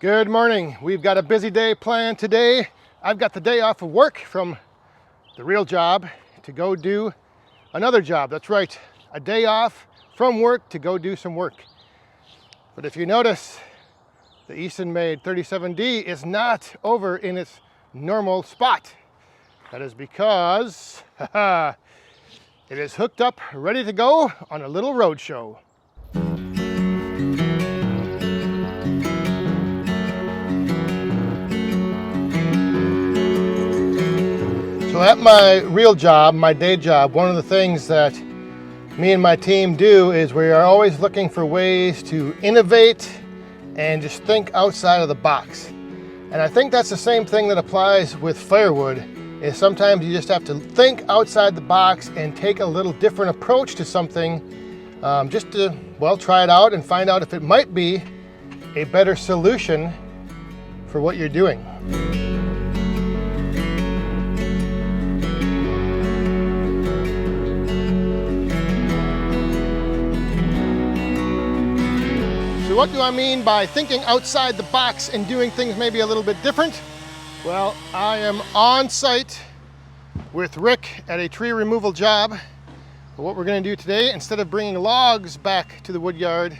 Good morning. We've got a busy day planned today. I've got the day off of work from the real job to go do another job. That's right, a day off from work to go do some work. But if you notice, the Eastonmade 37D is not over in its normal spot. That is because it is hooked up, ready to go on a little roadshow. So at my real job, my day job, one of the things that me and my team do is we are always looking for ways to innovate and just think outside of the box. And I think that's the same thing that applies with firewood, is sometimes you just have to think outside the box and take a little different approach to something just to, well, try it out and find out if it might be a better solution for what you're doing. What do I mean by thinking outside the box and doing things maybe a little bit different? Well, I am on site with Rick at a tree removal job. But what we're going to do today, instead of bringing logs back to the woodyard,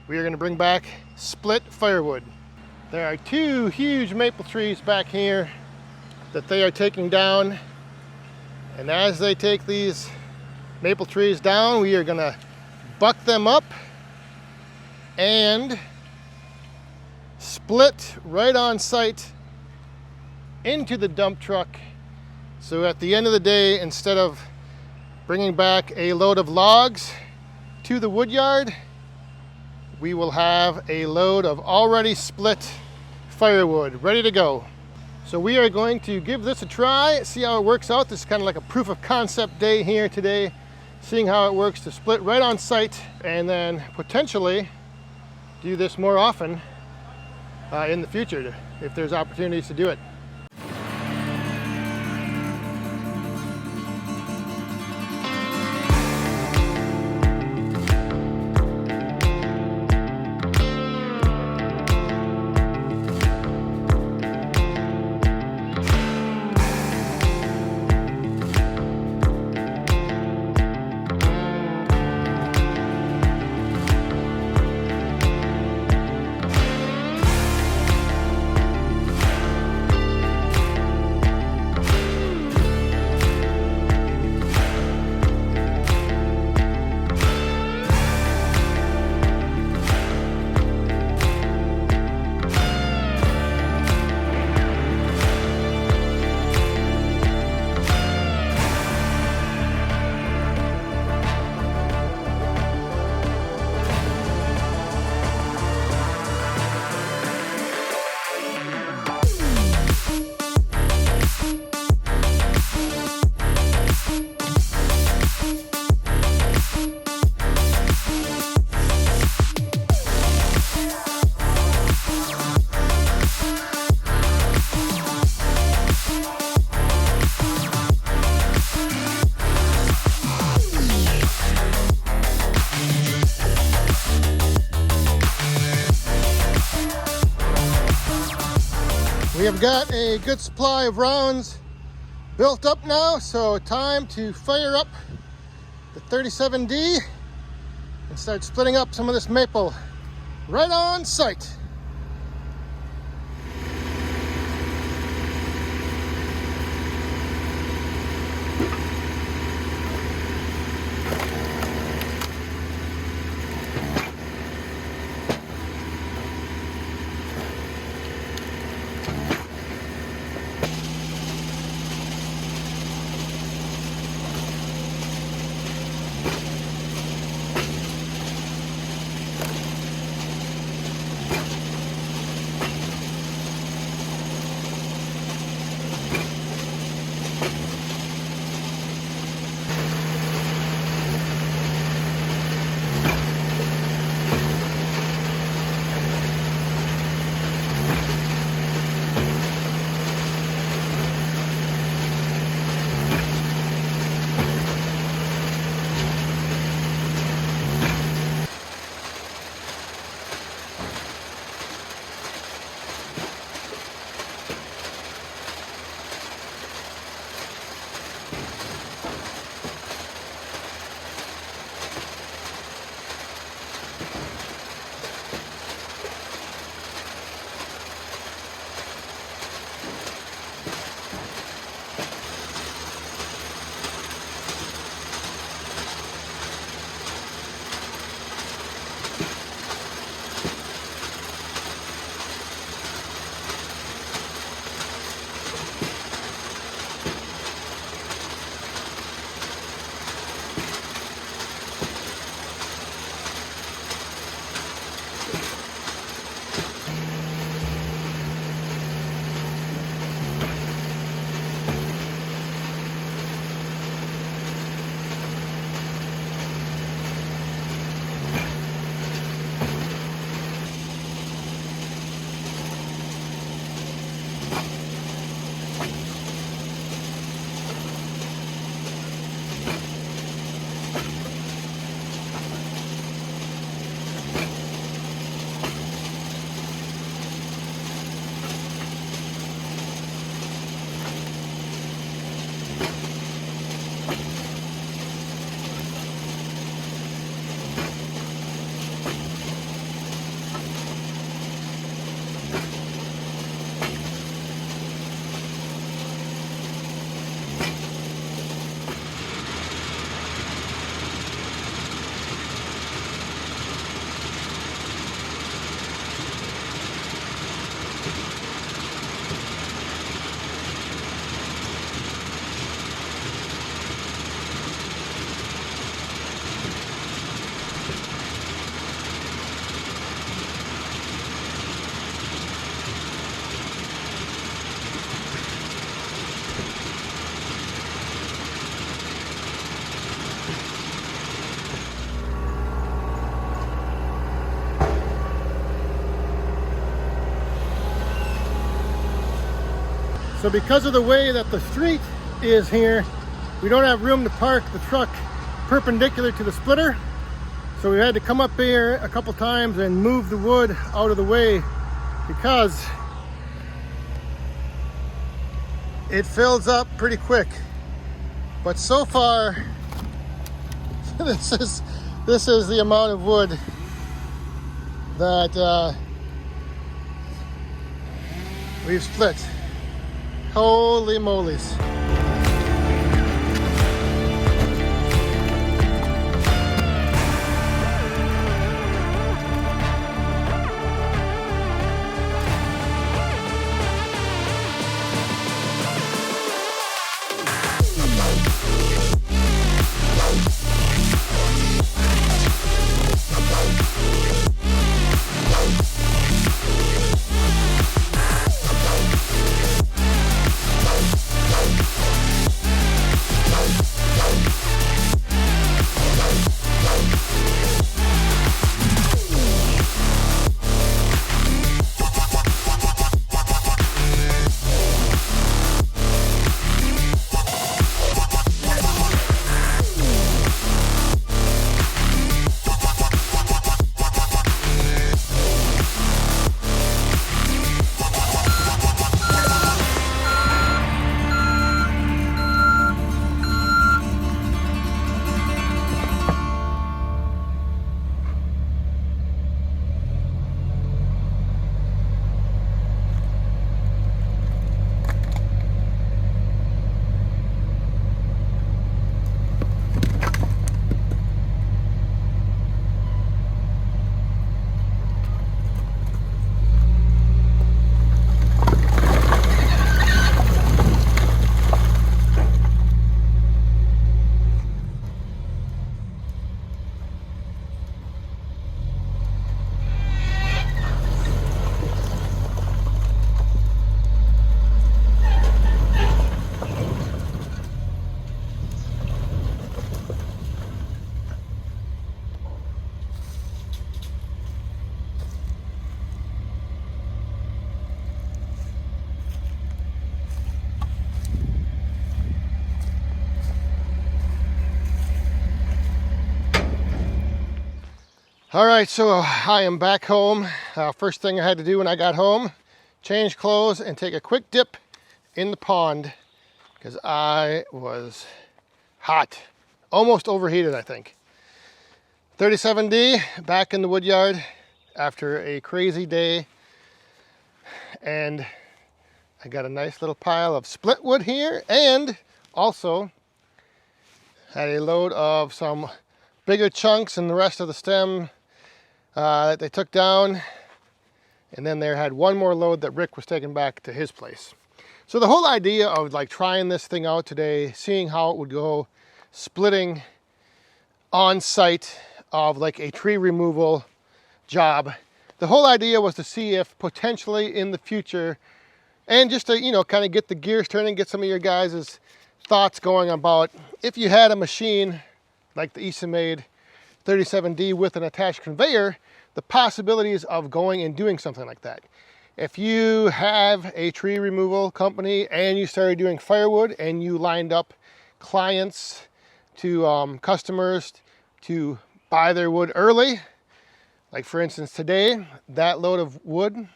we are going to bring back split firewood. There are two huge maple trees back here that they are taking down. And as they take these maple trees down, we are going to buck them up and split right on site into the dump truck. So at the end of the day, instead of bringing back a load of logs to the woodyard, we will have a load of already split firewood ready to go. So we are going to give this a try, see how it works out. This is kind of like a proof of concept day here today, seeing how it works to split right on site and then potentially do this more often in the future if there's opportunities to do it. We have got a good supply of rounds built up now, so time to fire up the 37D and start splitting up some of this maple right on site. So because of the way that the street is here, we don't have room to park the truck perpendicular to the splitter. So we had to come up here a couple times and move the wood out of the way because it fills up pretty quick. But so far, this is the amount of wood that we've split. Holy molies. All right, so I am back home. First thing I had to do when I got home, change clothes and take a quick dip in the pond because I was hot, almost overheated, I think. 37D, back in the wood yard after a crazy day. And I got a nice little pile of split wood here, and also had a load of some bigger chunks and the rest of the stem that they took down, and then they had one more load that Rick was taking back to his place. So the whole idea of like trying this thing out today, seeing how it would go, splitting on site of like a tree removal job, the whole idea was to see if potentially in the future, and just to, you know, kind of get the gears turning, get some of your guys' thoughts going about if you had a machine like the Eastonmade 37D with an attached conveyor, the possibilities of going and doing something like that. If you have a tree removal company and you started doing firewood and you lined up clients to customers to buy their wood early, like for instance today, that load of wood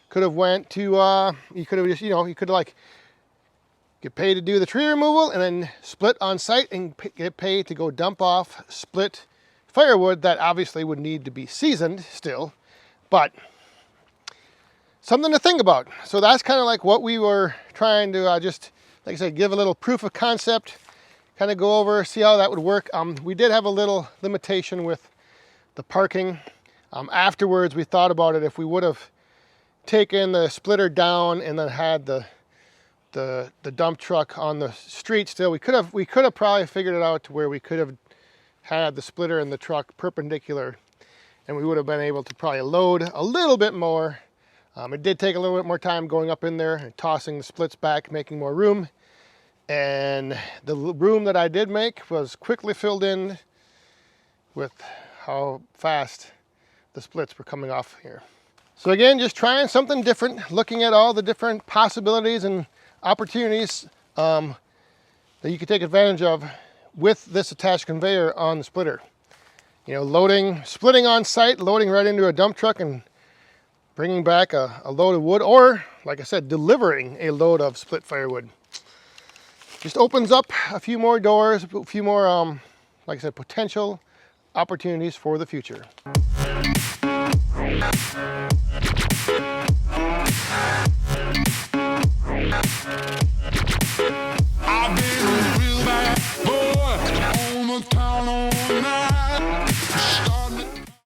could have went to, you could have just, you could like get paid to do the tree removal and then split on site and get paid to go dump off split firewood that obviously would need to be seasoned still, but something to think about. So that's kind of like what we were trying to just, like I said, give a little proof of concept, kind of go over, see how that would work. We did have a little limitation with the parking. Afterwards, we thought about it. If we would have taken the splitter down and then had the dump truck on the street still, we could have probably figured it out to where we could have had the splitter and the truck perpendicular, and we would have been able to probably load a little bit more. It did take a little bit more time going up in there and tossing the splits back, making more room. And the room that I did make was quickly filled in with how fast the splits were coming off here. So again, just trying something different, looking at all the different possibilities and opportunities that you could take advantage of with this attached conveyor on the splitter. Splitting on site, loading right into a dump truck and bringing back a load of wood, or like I said, delivering a load of split firewood. Just opens up a few more doors, a few more, like I said, potential opportunities for the future.